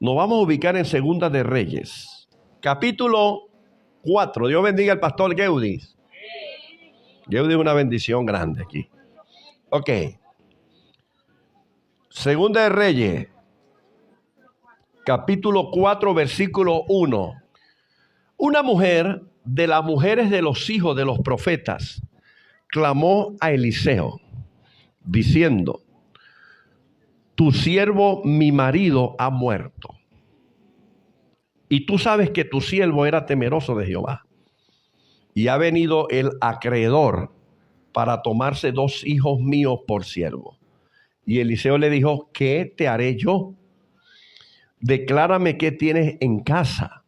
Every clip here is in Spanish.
Nos vamos a ubicar en Segunda de Reyes, capítulo 4. Dios bendiga al pastor Geudis. Geudis es una bendición grande aquí. Ok. Segunda de Reyes, capítulo 4, versículo 1. Una mujer de las mujeres de los hijos de los profetas clamó a Eliseo, diciendo: tu siervo, mi marido, ha muerto. Y tú sabes que tu siervo era temeroso de Jehová. Y ha venido el acreedor para tomarse 2 hijos míos por siervo. Y Eliseo le dijo: ¿qué te haré yo? Declárame qué tienes en casa.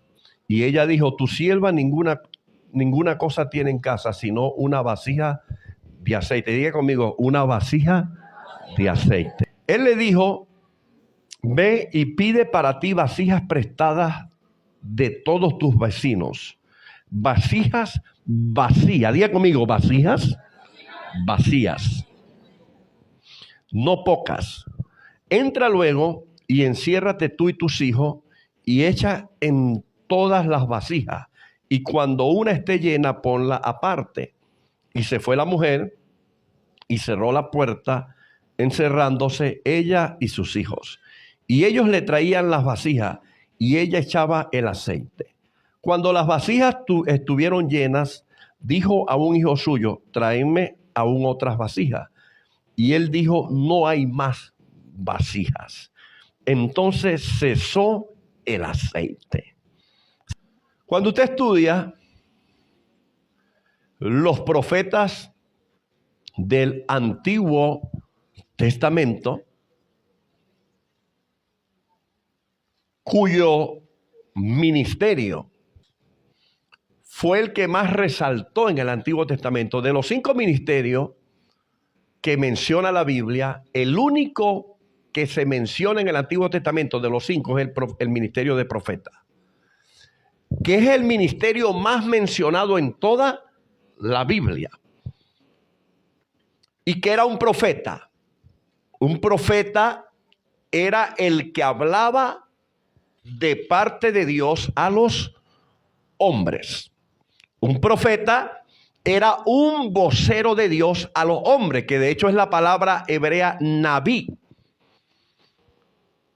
Y ella dijo: tu sierva ninguna cosa tiene en casa, sino una vasija de aceite. Diga conmigo: una vasija de aceite. Él le dijo: ve y pide para ti vasijas prestadas de todos tus vecinos. Vasijas vacías. Diga conmigo: vasijas vacías. No pocas. Entra luego y enciérrate tú y tus hijos y echa en todas las vasijas. Y cuando una esté llena, ponla aparte. Y se fue la mujer y cerró la puerta, encerrándose ella y sus hijos. Y ellos le traían las vasijas y ella echaba el aceite. Cuando las vasijas estuvieron llenas, dijo a un hijo suyo: tráeme aún otras vasijas. Y él dijo: no hay más vasijas. Entonces cesó el aceite. Cuando usted estudia los profetas del Antiguo Testamento, cuyo ministerio fue el que más resaltó en el Antiguo Testamento, de los 5 ministerios que menciona la Biblia, el único que se menciona en el Antiguo Testamento de los 5 es el ministerio de profeta, que es el ministerio más mencionado en toda la Biblia, y que era un profeta. Un profeta era el que hablaba de parte de Dios a los hombres. Un profeta era un vocero de Dios a los hombres, que de hecho es la palabra hebrea nabí,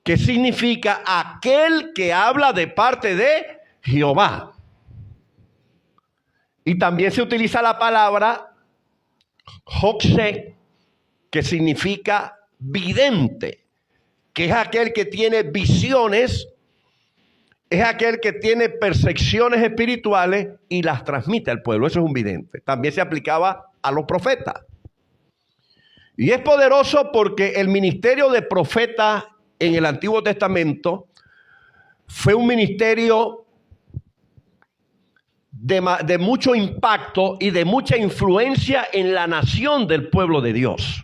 que significa aquel que habla de parte de Jehová. Y también se utiliza la palabra joksé, que significa vidente, que es aquel que tiene visiones, es aquel que tiene percepciones espirituales y las transmite al pueblo. Eso es un vidente. También se aplicaba a los profetas. Y es poderoso porque el ministerio de profeta en el Antiguo Testamento fue un ministerio de mucho impacto y de mucha influencia en la nación del pueblo de Dios.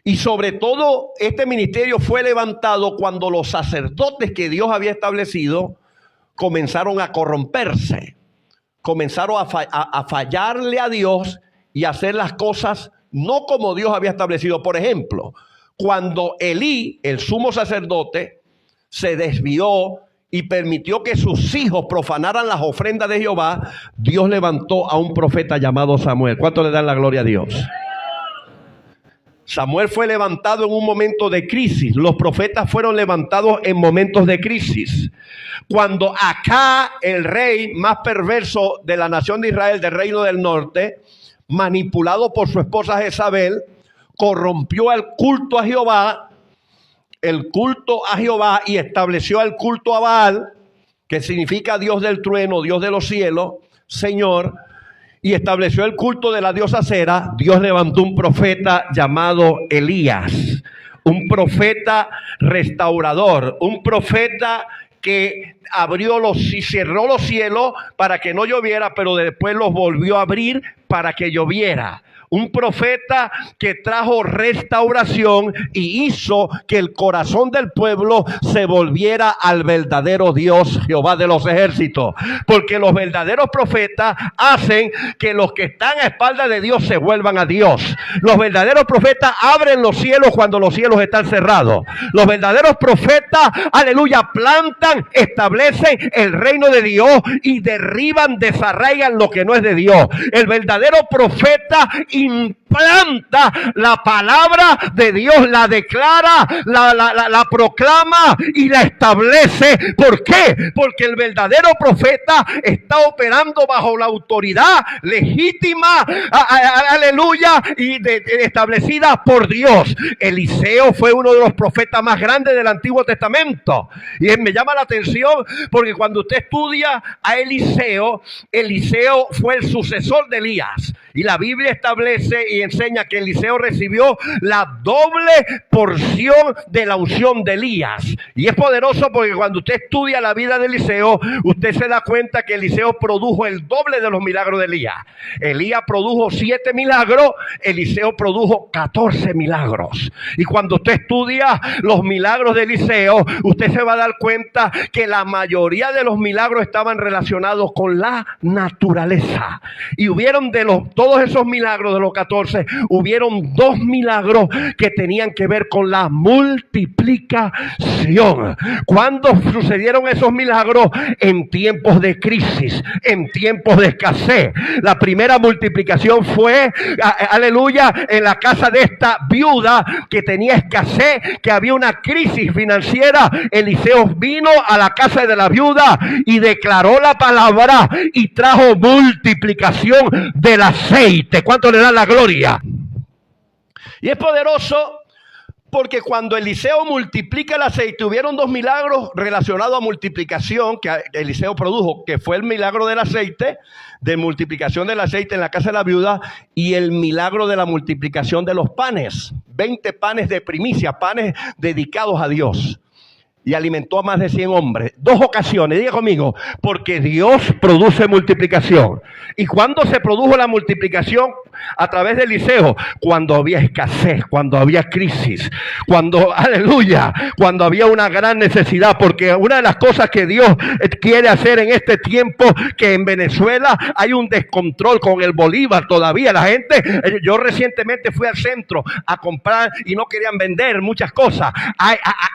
Y sobre todo, este ministerio fue levantado cuando los sacerdotes que Dios había establecido comenzaron a corromperse, comenzaron a fallarle a Dios y a hacer las cosas no como Dios había establecido. Por ejemplo, cuando Elí, el sumo sacerdote, se desvió y permitió que sus hijos profanaran las ofrendas de Jehová, Dios levantó a un profeta llamado Samuel. ¿Cuánto le dan la gloria a Dios? Samuel fue levantado en un momento de crisis. Los profetas fueron levantados en momentos de crisis. Cuando Acá, el rey más perverso de la nación de Israel, del reino del norte, manipulado por su esposa Jezabel, corrompió el culto a Jehová, y estableció el culto a Baal, que significa Dios del trueno, Dios de los cielos, Señor, y estableció el culto de la diosa Cera. Dios levantó un profeta llamado Elías, un profeta restaurador, un profeta que abrió y cerró los cielos para que no lloviera, pero después los volvió a abrir para que lloviera. Un profeta que trajo restauración y hizo que el corazón del pueblo se volviera al verdadero Dios, Jehová de los ejércitos. Porque los verdaderos profetas hacen que los que están a espaldas de Dios se vuelvan a Dios. Los verdaderos profetas abren los cielos cuando los cielos están cerrados. Los verdaderos profetas, aleluya, plantan, establecen el reino de Dios y derriban, desarraigan lo que no es de Dios. El verdadero profeta implanta la palabra de Dios, la declara, la proclama y la establece. ¿Por qué? Porque el verdadero profeta está operando bajo la autoridad legítima, aleluya, y establecida por Dios. Eliseo fue uno de los profetas más grandes del Antiguo Testamento. Y me llama la atención porque cuando usted estudia a Eliseo, Eliseo fue el sucesor de Elías. Y la Biblia establece y enseña que Eliseo recibió la doble porción de la unción de Elías. Y es poderoso porque cuando usted estudia la vida de Eliseo, usted se da cuenta que Eliseo produjo el doble de los milagros de Elías. Elías produjo 7 milagros, Eliseo produjo 14 milagros. Y cuando usted estudia los milagros de Eliseo, usted se va a dar cuenta que la mayoría de los milagros estaban relacionados con la naturaleza. Y hubieron todos esos milagros de los 14, hubieron 2 milagros que tenían que ver con la multiplicación. ¿Cuándo sucedieron esos milagros? En tiempos de crisis, en tiempos de escasez. La primera multiplicación fue, aleluya, en la casa de esta viuda que tenía escasez, que había una crisis financiera. Eliseo vino a la casa de la viuda y declaró la palabra y trajo multiplicación del aceite. ¿Cuánto le dan la gloria? Y es poderoso porque cuando Eliseo multiplica el aceite, hubieron 2 milagros relacionados a multiplicación que Eliseo produjo, que fue el milagro del aceite, de multiplicación del aceite en la casa de la viuda, y el milagro de la multiplicación de los panes. 20 panes de primicia, panes dedicados a Dios. Y alimentó a más de 100 hombres. 2 ocasiones, diga conmigo, porque Dios produce multiplicación. ¿Y cuándo se produjo la multiplicación? A través de Eliseo, cuando había escasez, cuando había crisis, cuando, aleluya, cuando había una gran necesidad. Porque una de las cosas que Dios quiere hacer en este tiempo, que en Venezuela hay un descontrol con el bolívar todavía. La gente, yo recientemente fui al centro a comprar y no querían vender muchas cosas.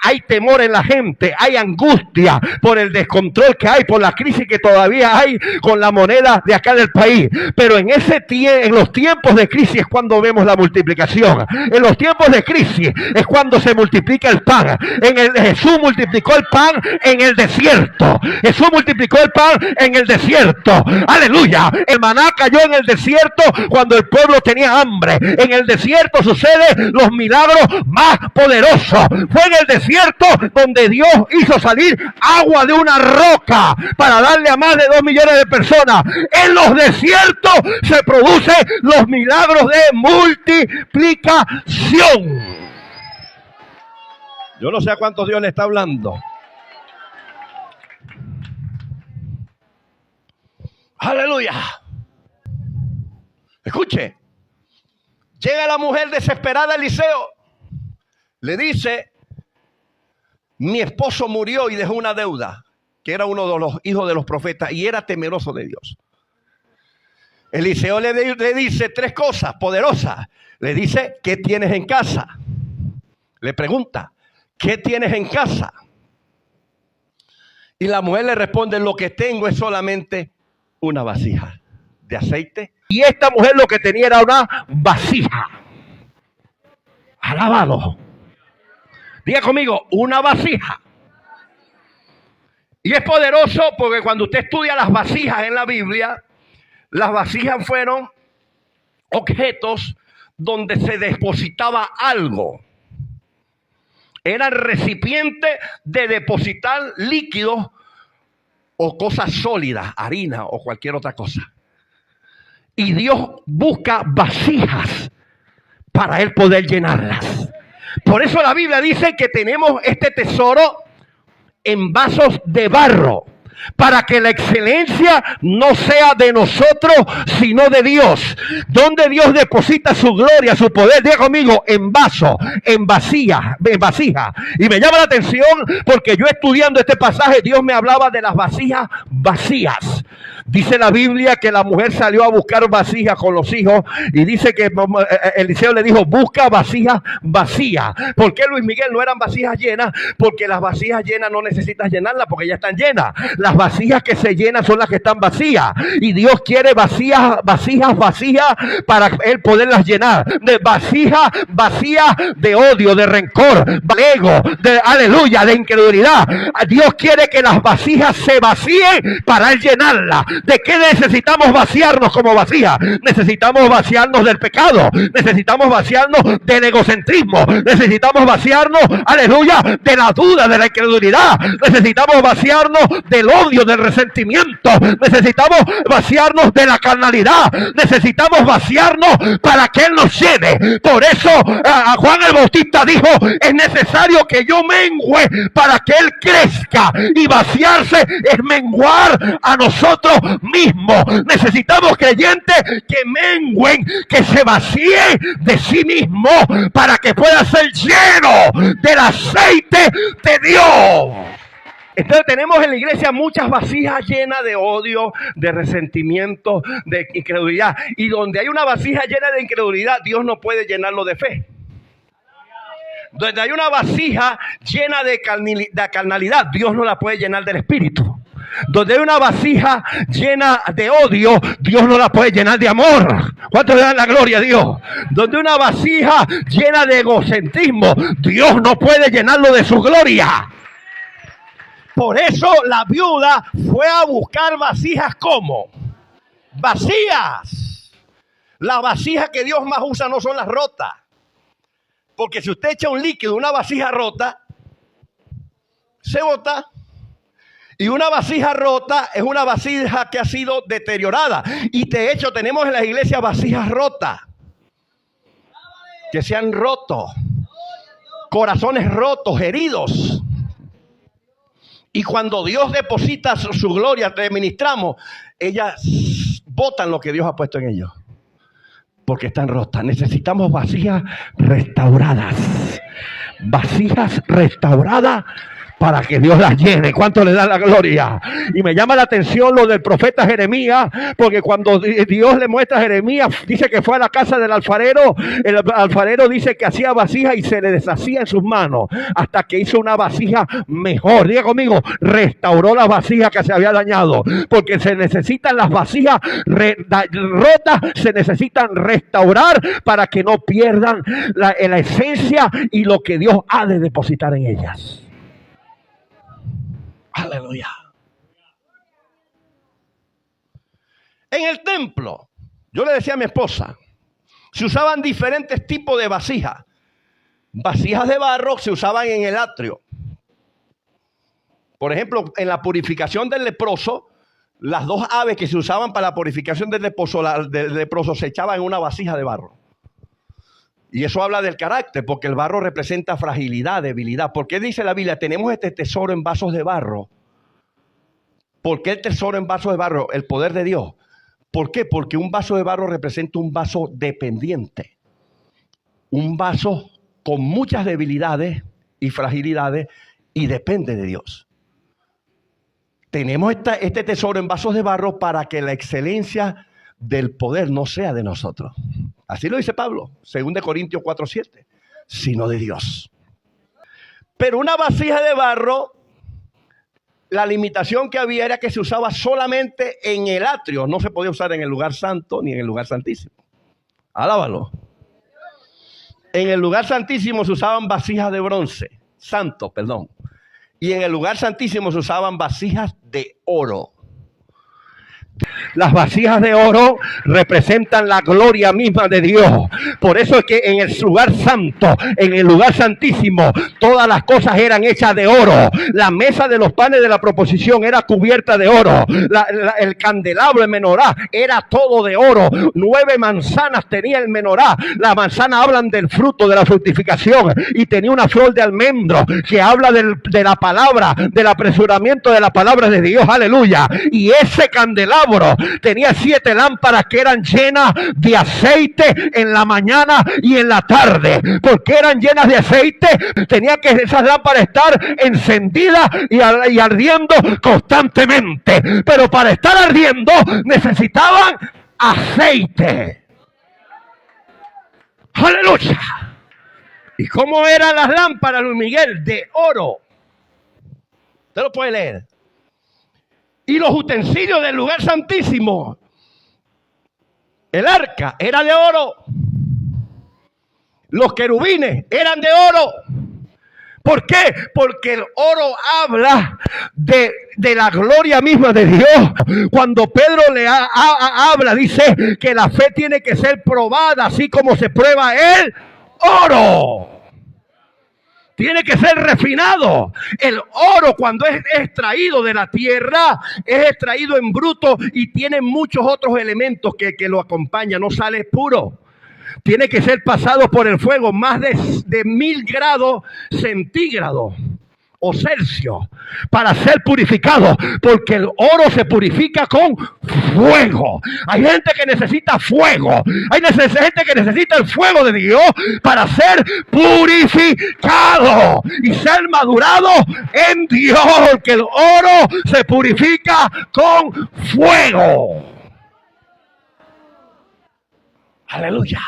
Hay temor en la gente. Hay angustia por el descontrol que hay, por la crisis que todavía hay con la moneda de acá del país. Pero en los tiempos de crisis es cuando vemos la multiplicación. En los tiempos de crisis es cuando se multiplica el pan. Jesús multiplicó el pan en el desierto. Jesús multiplicó el pan en el desierto. Aleluya. El maná cayó en el desierto cuando el pueblo tenía hambre. En el desierto suceden los milagros más poderosos. Fue en el desierto donde Dios hizo salir agua de una roca para darle a más de 2 millones de personas. En los desiertos se producen los milagros de multiplicación. Yo no sé a cuántos Dios le está hablando. Aleluya. Escuche. Llega la mujer desesperada a Eliseo. Le dice: mi esposo murió y dejó una deuda, que era uno de los hijos de los profetas y era temeroso de Dios. Eliseo le dice 3 cosas poderosas. Le dice: ¿qué tienes en casa? Le pregunta: ¿qué tienes en casa? Y la mujer le responde: lo que tengo es solamente una vasija de aceite. Y esta mujer lo que tenía era una vasija. Alabado. Diga conmigo, una vasija. Y es poderoso porque cuando usted estudia las vasijas en la Biblia, las vasijas fueron objetos donde se depositaba algo. Eran recipientes de depositar líquidos o cosas sólidas, harina o cualquier otra cosa. Y Dios busca vasijas para Él poder llenarlas. Por eso la Biblia dice que tenemos este tesoro en vasos de barro. para que la excelencia no sea de nosotros, sino de Dios. Donde Dios deposita su gloria, su poder, diga conmigo, en vaso, en vasija. Y me llama la atención porque yo estudiando este pasaje, Dios me hablaba de las vasijas vacías. Dice la Biblia que la mujer salió a buscar vasijas con los hijos y dice que Eliseo le dijo, busca vasijas vacías. ¿Por qué, Luis Miguel, no eran vasijas llenas? Porque las vasijas llenas no necesitas llenarlas porque ya están llenas. Las vasijas que se llenan son las que están vacías. Y Dios quiere vasijas para Él poderlas llenar. De vasijas vacías de odio, de rencor, de ego, de aleluya, de incredulidad. Dios quiere que las vasijas se vacíen para Él llenarlas. ¿De qué necesitamos vaciarnos como vasija? Necesitamos vaciarnos del pecado. Necesitamos vaciarnos del egocentrismo. Necesitamos vaciarnos, aleluya, de la duda, de la incredulidad. Necesitamos vaciarnos del odio, del resentimiento. Necesitamos vaciarnos de la carnalidad. Necesitamos vaciarnos para que Él nos llene. Por eso Juan el Bautista dijo, es necesario que yo mengüe para que Él crezca. Y vaciarse es menguar a nosotros mismos. Necesitamos creyentes que mengüen, que se vacíen de sí mismos para que pueda ser lleno del aceite de Dios. Entonces tenemos en la iglesia muchas vasijas llenas de odio, de resentimiento, de incredulidad. Y donde hay una vasija llena de incredulidad, Dios no puede llenarlo de fe. Donde hay una vasija llena de carnalidad, Dios no la puede llenar del Espíritu. Donde hay una vasija llena de odio, Dios no la puede llenar de amor. ¿Cuánto le dan la gloria a Dios? Donde una vasija llena de egocentrismo, Dios no puede llenarlo de su gloria. Por eso la viuda fue a buscar vasijas como vacías. Las vasijas que Dios más usa no son las rotas. Porque si usted echa un líquido, una vasija rota, se bota. Y una vasija rota es una vasija que ha sido deteriorada. Y de hecho tenemos en las iglesias vasijas rotas. Que se han roto. Corazones rotos, heridos. Y cuando Dios deposita su gloria, te ministramos, ellas botan lo que Dios ha puesto en ellos. Porque están rotas. Necesitamos vasijas restauradas. Vasijas restauradas para que Dios las llene. ¿Cuánto le da la gloria? Y me llama la atención lo del profeta Jeremías, porque cuando Dios le muestra a Jeremías, dice que fue a la casa del alfarero. El alfarero dice que hacía vasija y se le deshacía en sus manos, hasta que hizo una vasija mejor. Diga conmigo, restauró la vasija que se había dañado, porque se necesitan las vasijas rotas, se necesitan restaurar para que no pierdan la esencia y lo que Dios ha de depositar en ellas. Aleluya. En el templo, yo le decía a mi esposa, se usaban diferentes tipos de vasijas. Vasijas de barro se usaban en el atrio. Por ejemplo, en la purificación del leproso, las dos aves que se usaban para la purificación del leproso se echaban en una vasija de barro. Y eso habla del carácter, porque el barro representa fragilidad, debilidad. ¿Por qué dice la Biblia? Tenemos este tesoro en vasos de barro. ¿Por qué el tesoro en vasos de barro? El poder de Dios. ¿Por qué? Porque un vaso de barro representa un vaso dependiente. Un vaso con muchas debilidades y fragilidades y depende de Dios. Tenemos este tesoro en vasos de barro para que la excelencia del poder no sea de nosotros. Así lo dice Pablo, 2 Corintios 4:7, sino de Dios. Pero una vasija de barro, la limitación que había era que se usaba solamente en el atrio, no se podía usar en el lugar santo ni en el lugar santísimo. Alábalo. En el lugar santísimo se usaban vasijas de bronce, santo, perdón. Y en el lugar santísimo se usaban vasijas de oro. Las vasijas de oro representan la gloria misma de Dios. Por eso es que en el lugar santo, en el lugar santísimo, todas las cosas eran hechas de oro. La mesa de los panes de la proposición era cubierta de oro. El candelabro, el menorá, era todo de oro. 9 manzanas tenía el menorá. Las manzanas hablan del fruto, de la fructificación. Y tenía una flor de almendro que habla de la palabra, del apresuramiento de la palabra de Dios. Aleluya. Y ese candelabro tenía 7 lámparas que eran llenas de aceite en la mañana y en la tarde. ¿Por qué eran llenas de aceite? Tenía que esas lámparas estar encendidas y ardiendo constantemente. Pero para estar ardiendo necesitaban aceite. ¡Aleluya! ¿Y cómo eran las lámparas, Luis Miguel? De oro. Usted lo puede leer. Y los utensilios del lugar santísimo, el arca era de oro. Los querubines eran de oro. ¿Por qué? Porque el oro habla de la gloria misma de Dios. Cuando Pedro le habla, dice que la fe tiene que ser probada, así como se prueba el oro. Tiene que ser refinado. El oro, cuando es extraído de la tierra, es extraído en bruto y tiene muchos otros elementos que lo acompañan. No sale puro. Tiene que ser pasado por el fuego, más de 1000 grados centígrados o Celsius, para ser purificado, porque el oro se purifica con fuego. Hay gente que necesita fuego. Hay gente que necesita el fuego de Dios para ser purificado y ser madurado en Dios, porque el oro se purifica con fuego. Aleluya.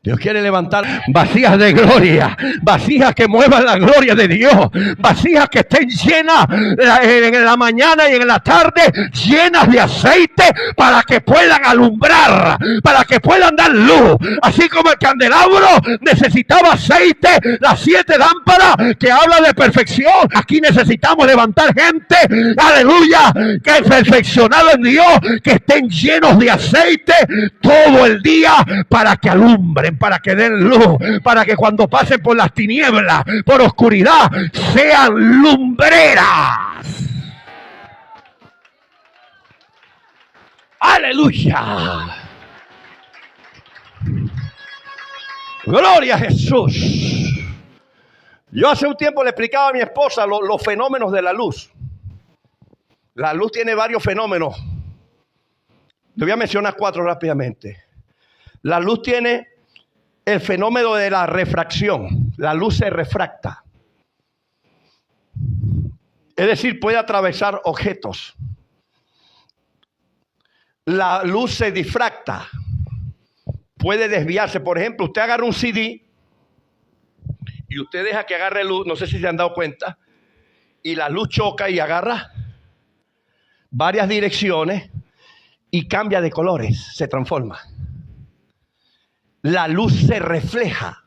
Dios quiere levantar vasijas de gloria, vasijas que muevan la gloria de Dios, vasijas que estén llenas en la mañana y en la tarde, llenas de aceite para que puedan alumbrar, para que puedan dar luz. Así como el candelabro necesitaba aceite, las 7 lámparas que habla de perfección, aquí necesitamos levantar gente, aleluya, que es perfeccionado en Dios, que estén llenos de aceite todo el día para que alumbren, para que den luz, para que cuando pasen por las tinieblas, por oscuridad, sean lumbreras. Aleluya. Gloria a Jesús. Yo hace un tiempo le explicaba a mi esposa los fenómenos de la luz. La luz tiene varios fenómenos. Le voy a mencionar 4 rápidamente. La luz tiene el fenómeno de la refracción. La luz se refracta. Es decir, puede atravesar objetos. La luz se difracta. Puede desviarse. Por ejemplo, usted agarra un CD y usted deja que agarre luz. No sé si se han dado cuenta. Y la luz choca y agarra varias direcciones y cambia de colores. Se transforma. La luz se refleja.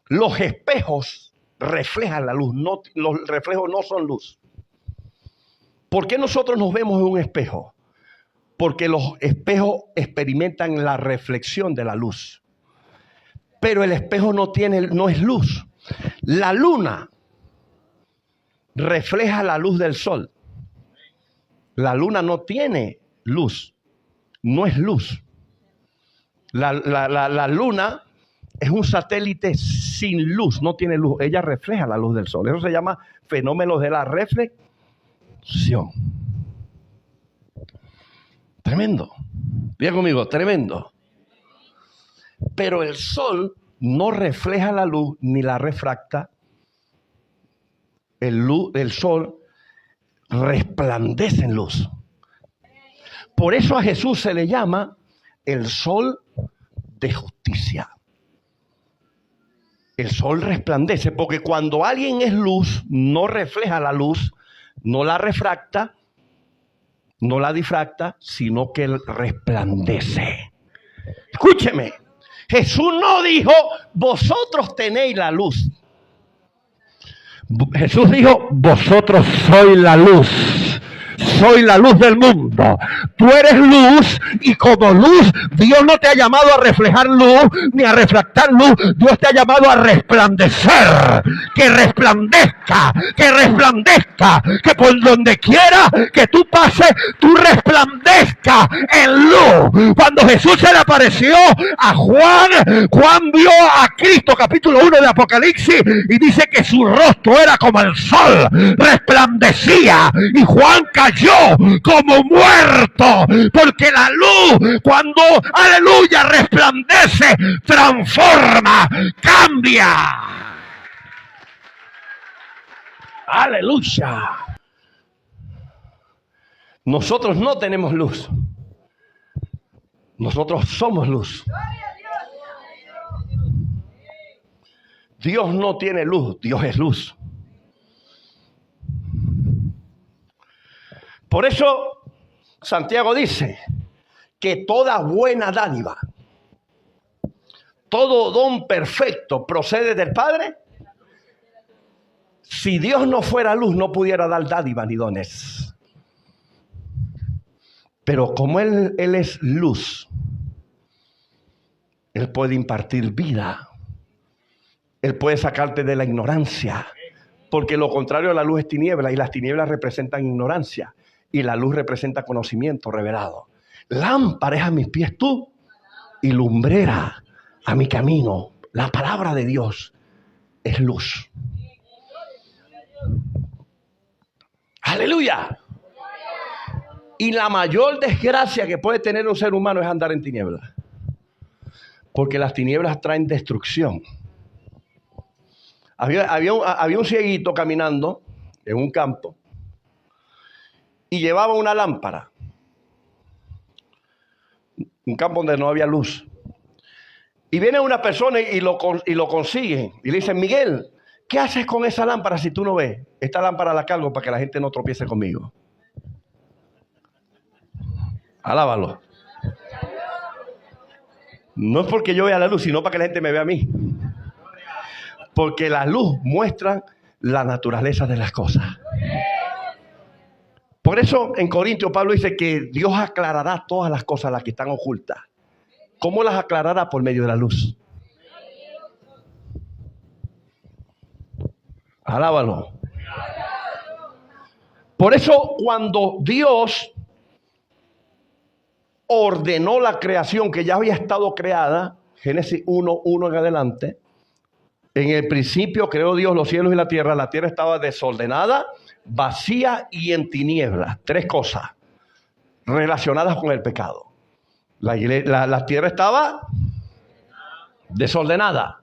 Los espejos reflejan la luz. No, los reflejos no son luz. ¿Por qué nosotros nos vemos en un espejo? Porque los espejos experimentan la reflexión de la luz. Pero el espejo no es luz. La luna refleja la luz del sol. La luna no tiene luz. No es luz. La luna es un satélite sin luz, no tiene luz. Ella refleja la luz del sol. Eso se llama fenómeno de la reflexión. Tremendo. Diga conmigo, tremendo. Pero el sol no refleja la luz ni la refracta. El sol resplandece en luz. Por eso a Jesús se le llama el sol de justicia. El sol resplandece, porque cuando alguien es luz, no refleja la luz, no la refracta, no la difracta, sino que resplandece. Escúcheme, Jesús no dijo, vosotros tenéis la luz. Jesús dijo, vosotros sois la luz soy la luz del mundo. Tú eres luz y como luz, Dios no te ha llamado a reflejar luz ni a refractar luz. Dios te ha llamado a resplandecer. Que resplandezca, que por donde quiera que tú pases, tú resplandezca en luz. Cuando Jesús se le apareció a Juan, Juan vio a Cristo, capítulo 1 de Apocalipsis, y dice que su rostro era como el sol, resplandecía, y Juan cayó como muerto, porque la luz, cuando, aleluya, resplandece, transforma, cambia. Aleluya. Nosotros no tenemos luz. Nosotros somos luz. Dios no tiene luz, Dios es luz. Por eso Santiago dice que toda buena dádiva, todo don perfecto procede del Padre. Si Dios no fuera luz, no pudiera dar dádiva ni dones. Pero como Él es luz, Él puede impartir vida. Él puede sacarte de la ignorancia. Porque lo contrario a la luz es tiniebla, y las tinieblas representan ignorancia, y la luz representa conocimiento revelado. Lámpara es a mis pies tú, y lumbrera a mi camino. La palabra de Dios es luz. Aleluya. Y la mayor desgracia que puede tener un ser humano es andar en tinieblas. Porque las tinieblas traen destrucción. Había un cieguito caminando en un campo y llevaba una lámpara. Un campo donde no había luz. Y viene una persona y lo consigue. Y le dice: Miguel, ¿qué haces con esa lámpara si tú no ves? Esta lámpara la cargo para que la gente no tropiece conmigo. Alábalo. No es porque yo vea la luz, sino para que la gente me vea a mí. Porque la luz muestra la naturaleza de las cosas. Por eso en Corintios Pablo dice que Dios aclarará todas las cosas, las que están ocultas. ¿Cómo las aclarará? Por medio de la luz. Alábalo. Por eso cuando Dios ordenó la creación que ya había estado creada, Génesis 1:1 en adelante, en el principio creó Dios los cielos y la tierra estaba desordenada, vacía y en tinieblas. Tres cosas relacionadas con el pecado. La tierra estaba desordenada,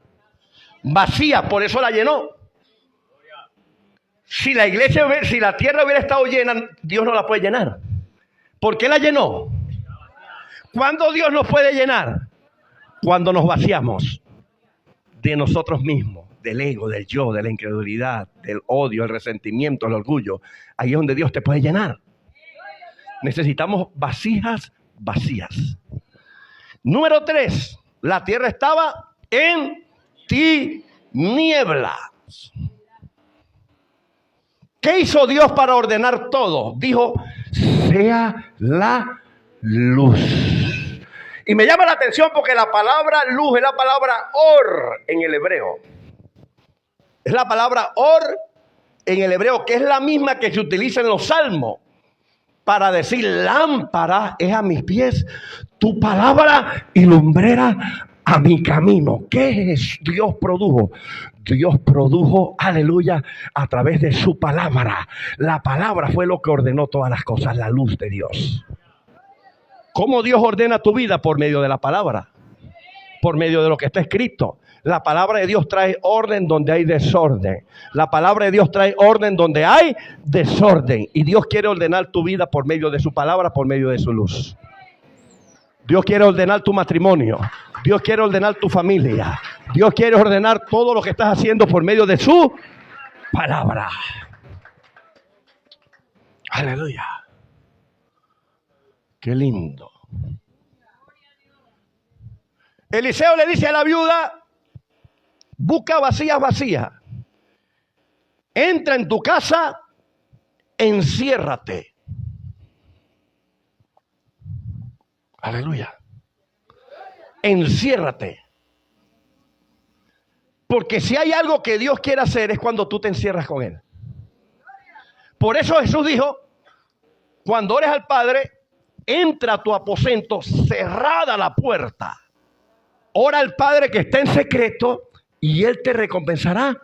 vacía, por eso la llenó. Si la tierra hubiera estado llena, Dios no la puede llenar. ¿Por qué la llenó? ¿Cuándo Dios nos puede llenar? Cuando nos vaciamos de nosotros mismos, del ego, del yo, de la incredulidad, del odio, el resentimiento, el orgullo. Ahí es donde Dios te puede llenar. Necesitamos vasijas vacías. Número 3, la tierra estaba en tinieblas. ¿Qué hizo Dios para ordenar todo? Dijo: sea la luz. Y me llama la atención porque la palabra luz es la palabra or en el hebreo. Es la palabra or en el hebreo, que es la misma que se utiliza en los salmos para decir: lámpara es a mis pies tu palabra y lumbrera a mi camino. ¿Qué es Dios produjo? Dios produjo, aleluya, a través de su palabra. La palabra fue lo que ordenó todas las cosas, la luz de Dios. ¿Cómo Dios ordena tu vida? Por medio de la palabra, por medio de lo que está escrito. La palabra de Dios trae orden donde hay desorden. La palabra de Dios trae orden donde hay desorden. Y Dios quiere ordenar tu vida por medio de su palabra, por medio de su luz. Dios quiere ordenar tu matrimonio. Dios quiere ordenar tu familia. Dios quiere ordenar todo lo que estás haciendo por medio de su palabra. Aleluya. Qué lindo. Eliseo le dice a la viuda: busca vasijas vacías. Entra en tu casa, enciérrate Aleluya. Enciérrate. Porque si hay algo que Dios quiere hacer es cuando tú te encierras con Él. Por eso Jesús dijo, cuando ores al Padre, entra a tu aposento, cerrada la puerta. Ora al Padre que está en secreto y Él te recompensará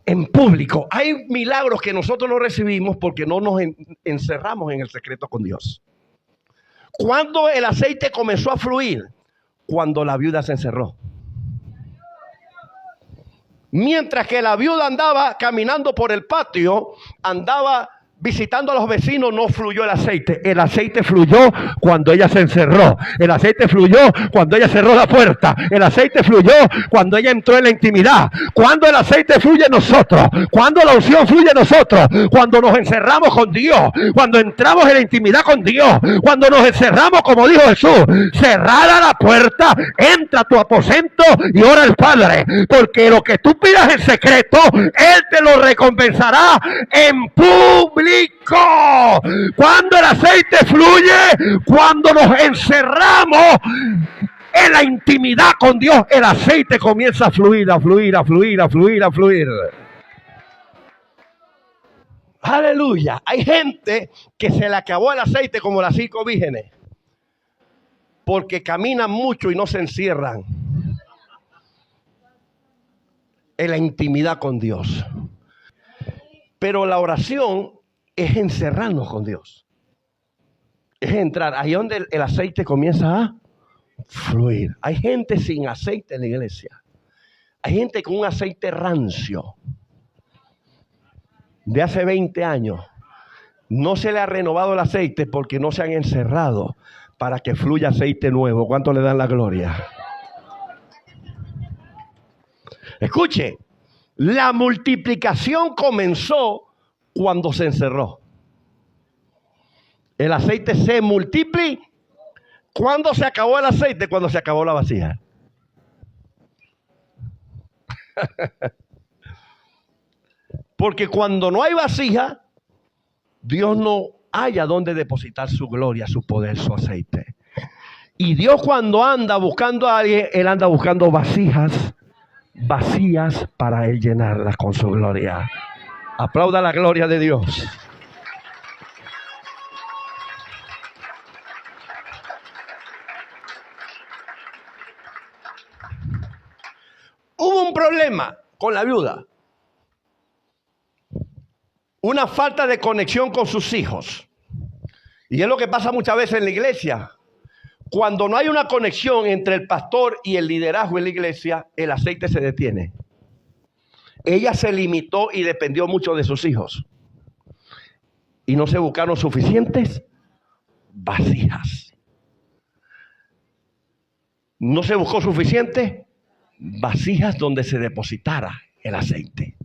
en público. Hay milagros que nosotros no recibimos porque no nos encerramos en el secreto con Dios. ¿Cuándo el aceite comenzó a fluir? Cuando la viuda se encerró. Mientras que la viuda andaba caminando por el patio, andaba visitando a los vecinos, no fluyó el aceite. El aceite fluyó cuando ella se encerró. El aceite fluyó cuando ella cerró la puerta. El aceite fluyó cuando ella entró en la intimidad. Cuando el aceite fluye en nosotros, cuando la unción fluye en nosotros, cuando nos encerramos con Dios, cuando entramos en la intimidad con Dios, cuando nos encerramos, como dijo Jesús, cerrada la puerta, entra a tu aposento y ora al Padre, porque lo que tú pidas en secreto, Él te lo recompensará en público. Cuando el aceite fluye, cuando nos encerramos en la intimidad con Dios, el aceite comienza a fluir, a fluir, a fluir, a fluir, a fluir. Aleluya. Hay gente que se le acabó el aceite como las 5 vírgenes, porque caminan mucho y no se encierran en la intimidad con Dios. Pero la oración es encerrarnos con Dios. Es entrar ahí donde el aceite comienza a fluir. Hay gente sin aceite en la iglesia. Hay gente con un aceite rancio de hace 20 años. No se le ha renovado el aceite porque no se han encerrado para que fluya aceite nuevo. ¿Cuánto le dan la gloria? Escuche, la multiplicación comenzó cuando se encerró. El aceite se multiplicó. ¿Cuándo se acabó el aceite? Cuando se acabó la vasija. Porque cuando no hay vasija, Dios no haya donde depositar su gloria, su poder, su aceite. Y Dios, cuando anda buscando a alguien, Él anda buscando vasijas vacías para Él llenarlas con su gloria. Aplauda la gloria de Dios. Hubo un problema con la viuda. Una falta de conexión con sus hijos. Y es lo que pasa muchas veces en la iglesia. Cuando no hay una conexión entre el pastor y el liderazgo en la iglesia, el aceite se detiene. Ella se limitó y dependió mucho de sus hijos. Y no se buscaron suficientes vasijas. No se buscó suficientes vasijas donde se depositara el aceite.